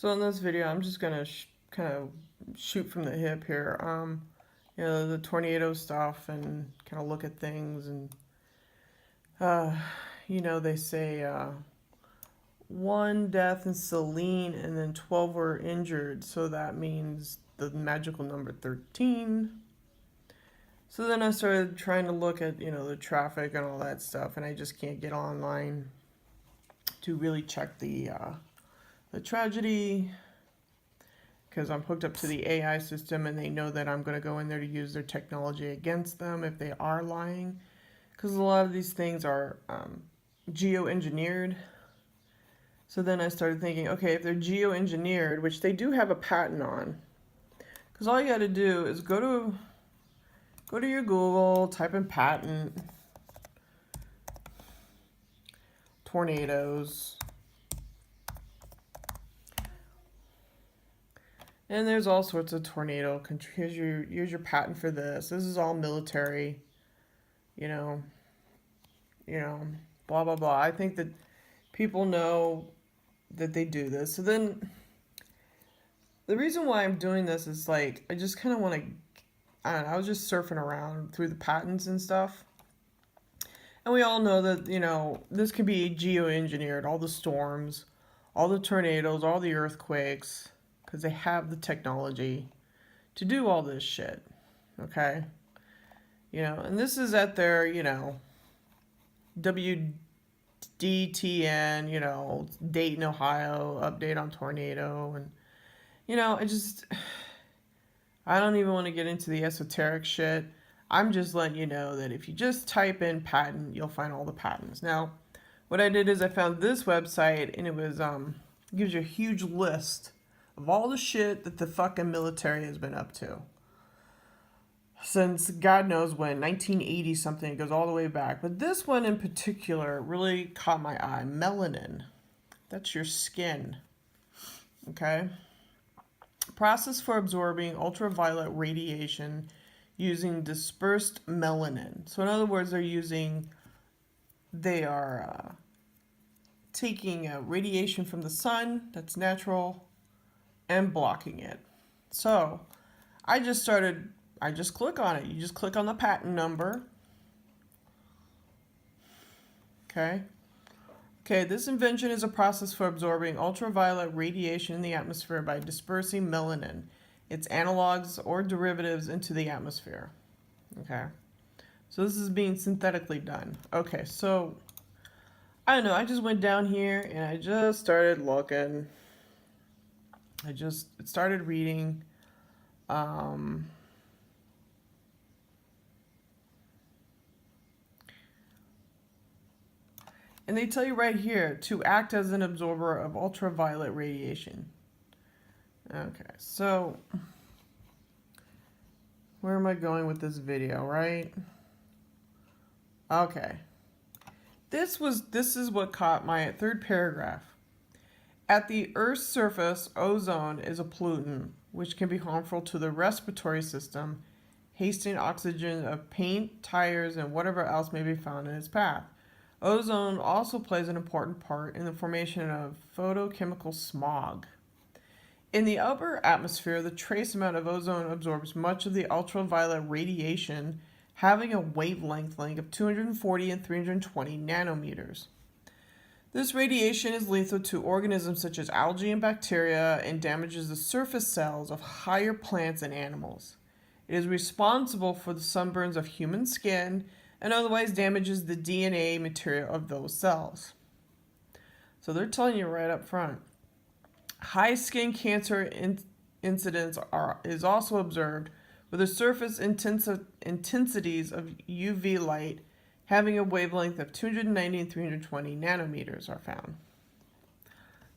So in this video, I'm just gonna kind of shoot from the hip here. The tornado stuff and kind of look at things and uh, they say one death in Celine and then 12 were injured, so that means the magical number 13. So then I started trying to look at the traffic and all that stuff, and I just can't get online to really check the tragedy, because I'm hooked up to the AI system and they know that I'm going to go in there to use their technology against them if they are lying. Because a lot of these things are geoengineered. So then I started thinking, okay, if they're geoengineered, which they do have a patent on, because all you got to do is go to your Google, type in patent, tornadoes. And there's all sorts of tornado. Here's your patent for this. This is all military, you know, blah blah blah. I think that people know that they do this. So then, the reason why I'm doing this is like I just kind of want to. I don't know. I was just surfing around through the patents and stuff, and we all know that this can be geoengineered. All the storms, all the tornadoes, all the earthquakes, because they have the technology to do all this shit, okay? And this is at their, WDTN, Dayton, Ohio, update on tornado. And, I don't even want to get into the esoteric shit. I'm just letting you know that if you just type in patent, you'll find all the patents. Now, what I did is I found this website, and it was, gives you a huge list of all the shit that the fucking military has been up to since God knows when, 1980 something. It goes all the way back. But this one in particular really caught my eye. Melanin. That's your skin. Okay? Process for absorbing ultraviolet radiation using dispersed melanin. So in other words, they are taking radiation from the sun, that's natural, and blocking it. So I just click on it. You just click on the patent number. Okay, this invention is a process for absorbing ultraviolet radiation in the atmosphere by dispersing melanin, its analogs or derivatives, into the atmosphere. Okay, so this is being synthetically done. Okay, so I don't know, I just went down here and I just started looking. I just started reading. And they tell you right here to act as an absorber of ultraviolet radiation. Okay, so where am I going with this video, right? Okay. This is what caught my third paragraph. At the Earth's surface, ozone is a pollutant which can be harmful to the respiratory system, hastening oxygen of paint, tires, and whatever else may be found in its path. Ozone also plays an important part in the formation of photochemical smog. In the upper atmosphere, the trace amount of ozone absorbs much of the ultraviolet radiation, having a wavelength of 240 and 320 nanometers. This radiation is lethal to organisms such as algae and bacteria and damages the surface cells of higher plants and animals. It is responsible for the sunburns of human skin and otherwise damages the DNA material of those cells. So they're telling you right up front. High skin cancer incidence is also observed where the surface intensities of UV light having a wavelength of 290 and 320 nanometers are found.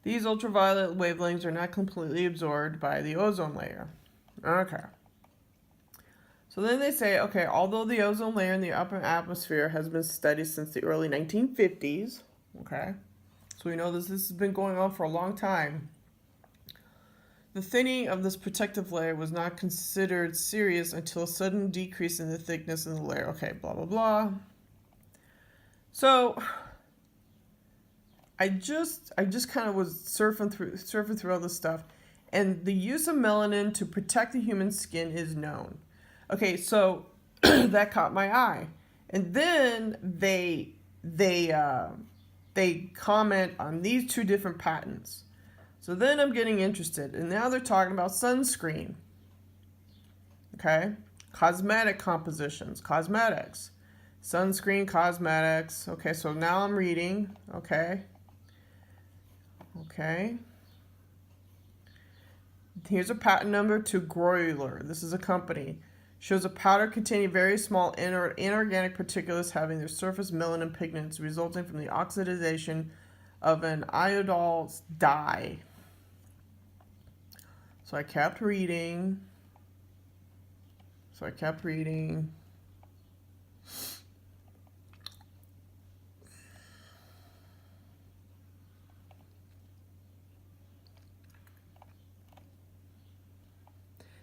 These ultraviolet wavelengths are not completely absorbed by the ozone layer. Okay. So then they say, okay, although the ozone layer in the upper atmosphere has been studied since the early 1950s, okay, so we know this has been going on for a long time, the thinning of this protective layer was not considered serious until a sudden decrease in the thickness of the layer. Okay, blah, blah, blah. So I just kind of was surfing through all this stuff, and the use of melanin to protect the human skin is known. Okay, so that caught my eye, and then they comment on these two different patents. So then I'm getting interested, and now they're talking about sunscreen. Okay, cosmetic compositions, cosmetics, sunscreen, cosmetics. Okay, so now I'm reading. Okay. Here's a patent number to Groyler. This is a company. Shows a powder containing very small inorganic particulates having their surface melanin pigments resulting from the oxidation of an iodol dye. So I kept reading.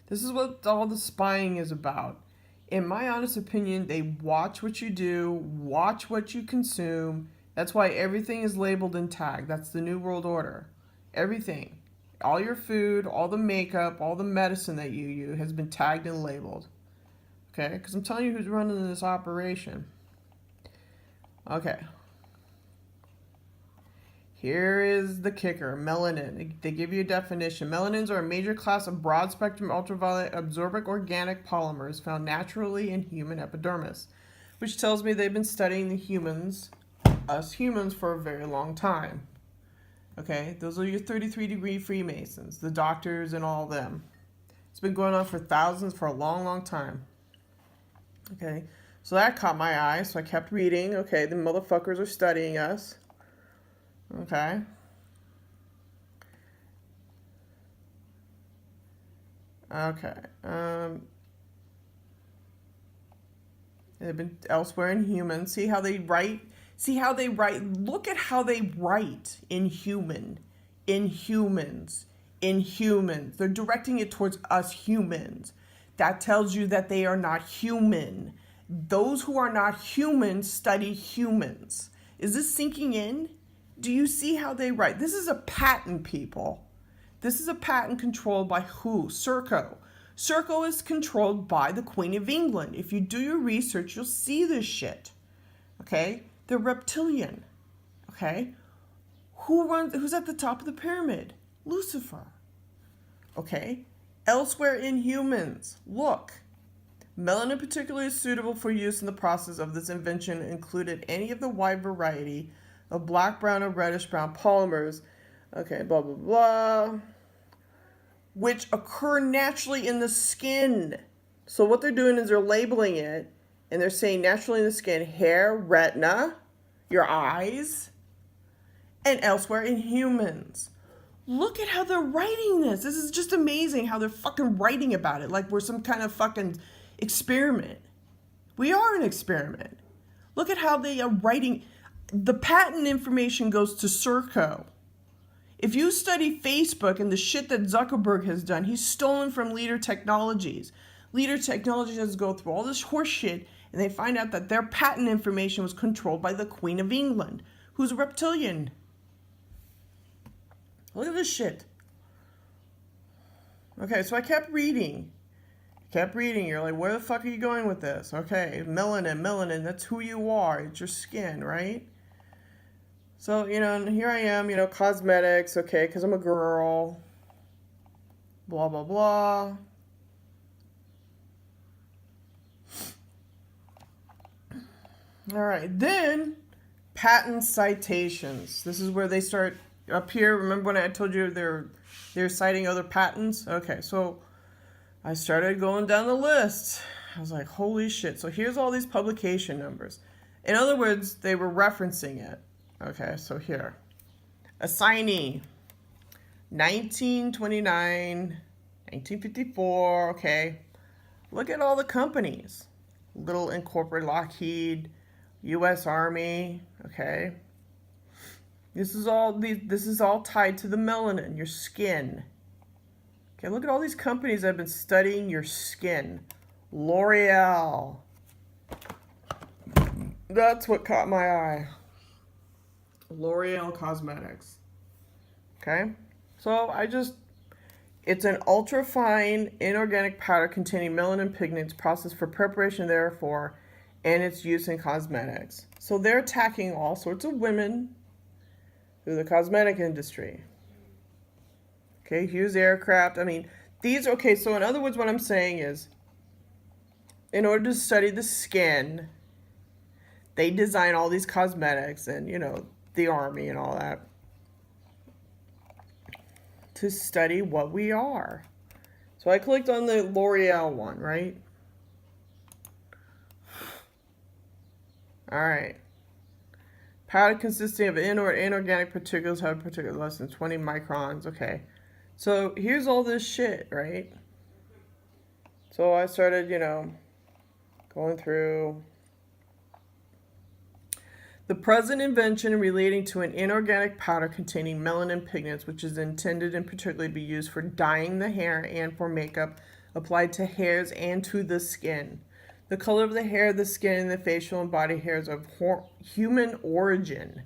This is what all the spying is about. In my honest opinion, they watch what you do, watch what you consume. That's why everything is labeled and tagged. That's the New World Order. Everything. All your food, all the makeup, all the medicine that you use has been tagged and labeled. Okay? Because I'm telling you who's running this operation. Okay. Here is the kicker, melanin. They give you a definition. Melanins are a major class of broad-spectrum ultraviolet absorbic organic polymers found naturally in human epidermis, which tells me they've been studying the humans, us humans, for a very long time. Okay, those are your 33-degree Freemasons, the doctors and all of them. It's been going on for thousands, for a long, long time. Okay, so that caught my eye, so I kept reading. Okay, the motherfuckers are studying us. Okay. They've been elsewhere in humans. See how they write? Look at how they write in human, in humans, in humans. They're directing it towards us humans. That tells you that they are not human. Those who are not human study humans. Is this sinking in? Do you see how they write? This is a patent, people. This is a patent controlled by who? Serco. Serco is controlled by the Queen of England. If you do your research, you'll see this shit. Okay? They're reptilian. Okay? Who's at the top of the pyramid? Lucifer. Okay? Elsewhere in humans, look. Melanin particularly suitable for use in the process of this invention included any of the wide variety of black, brown, or reddish brown polymers, okay, blah, blah, blah, which occur naturally in the skin. So what they're doing is they're labeling it, and they're saying naturally in the skin, hair, retina, your eyes, and elsewhere in humans. Look at how they're writing this. This is just amazing how they're fucking writing about it like we're some kind of fucking experiment. We are an experiment. Look at how they are writing. The patent information goes to Serco. If you study Facebook and the shit that Zuckerberg has done, he's stolen from Leader Technologies. Leader Technologies has to go through all this horse shit, and they find out that their patent information was controlled by the Queen of England, who's a reptilian. Look at this shit. Okay, so I kept reading. You're like, where the fuck are you going with this? Okay, melanin, that's who you are. It's your skin, right? So, and here I am, cosmetics, okay, because I'm a girl. Blah, blah, blah. All right, then patent citations. This is where they start up here. Remember when I told you they're citing other patents? Okay, so I started going down the list. I was like, holy shit. So here's all these publication numbers. In other words, they were referencing it. Okay, so here. Assignee, 1929, 1954, okay. Look at all the companies. Little Incorporated, Lockheed, U.S. Army, okay. This is all tied to the melanin, your skin. Okay, look at all these companies that have been studying your skin. L'Oreal. That's what caught my eye. L'Oreal Cosmetics. Okay? So it's an ultra-fine inorganic powder containing melanin pigments processed for preparation therefore and its use in cosmetics. So they're attacking all sorts of women through the cosmetic industry. Okay, Hughes Aircraft. I mean, okay, so in other words, what I'm saying is, in order to study the skin, they design all these cosmetics and, the army and all that to study what we are. So I clicked on the L'Oreal one, right? All right. Powder consisting of inorganic particles have particles less than 20 microns. Okay. So here's all this shit, right? So I started, going through. The present invention relating to an inorganic powder containing melanin pigments, which is intended in particular to be used for dyeing the hair and for makeup applied to hairs and to the skin. The color of the hair, the skin, and the facial and body hairs of human origin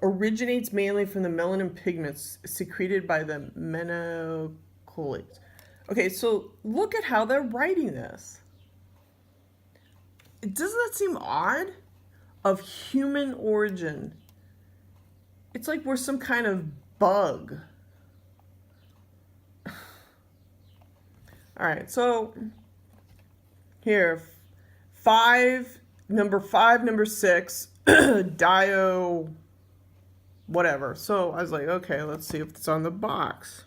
originates mainly from the melanin pigments secreted by the menocholates. Okay, so look at how they're writing this. Doesn't that seem odd? Of human origin. It's like we're some kind of bug. All right, so here, number 6, dio, whatever. So I was like, okay, let's see if it's on the box.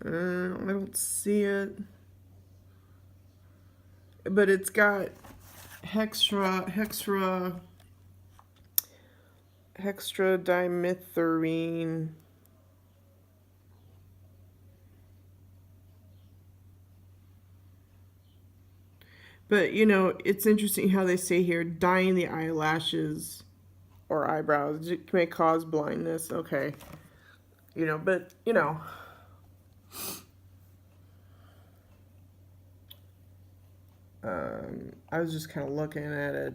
I don't see it. But it's got hextradimethylene. But, it's interesting how they say here, dyeing the eyelashes or eyebrows may cause blindness. Okay. But, I was just kind of looking at it.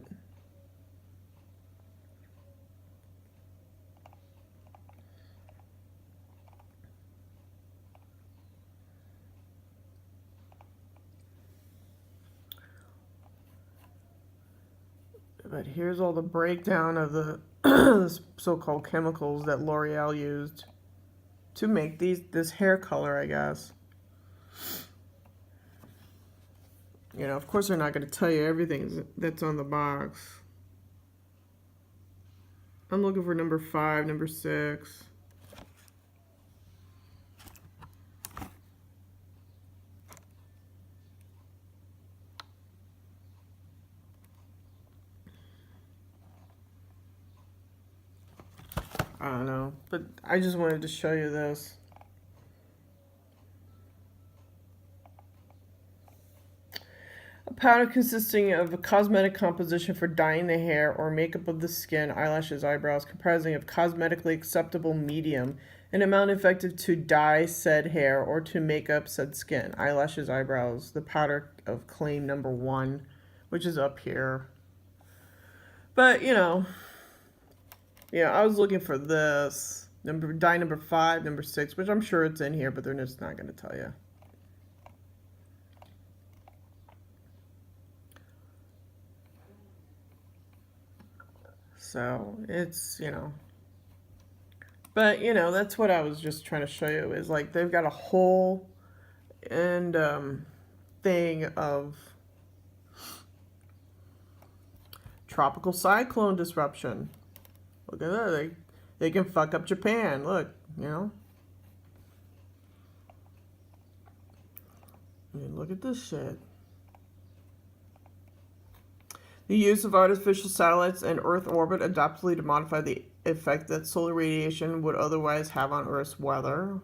But here's all the breakdown of the so-called chemicals that L'Oreal used to make this hair color, I guess. Of course they're not going to tell you everything that's on the box. I'm looking for number 5, number 6. I don't know, but I just wanted to show you this. A powder consisting of a cosmetic composition for dyeing the hair or makeup of the skin, eyelashes, eyebrows, comprising of cosmetically acceptable medium, an amount effective to dye said hair or to make up said skin, eyelashes, eyebrows, the powder of claim number 1, which is up here. But, I was looking for this, dye number 5, number 6, which I'm sure it's in here, but they're just not going to tell you. So it's, but that's what I was just trying to show you is like they've got a whole thing of tropical cyclone disruption. Look at that. They can fuck up Japan. Look, I mean, look at this shit. The use of artificial satellites in Earth orbit adaptively to modify the effect that solar radiation would otherwise have on Earth's weather.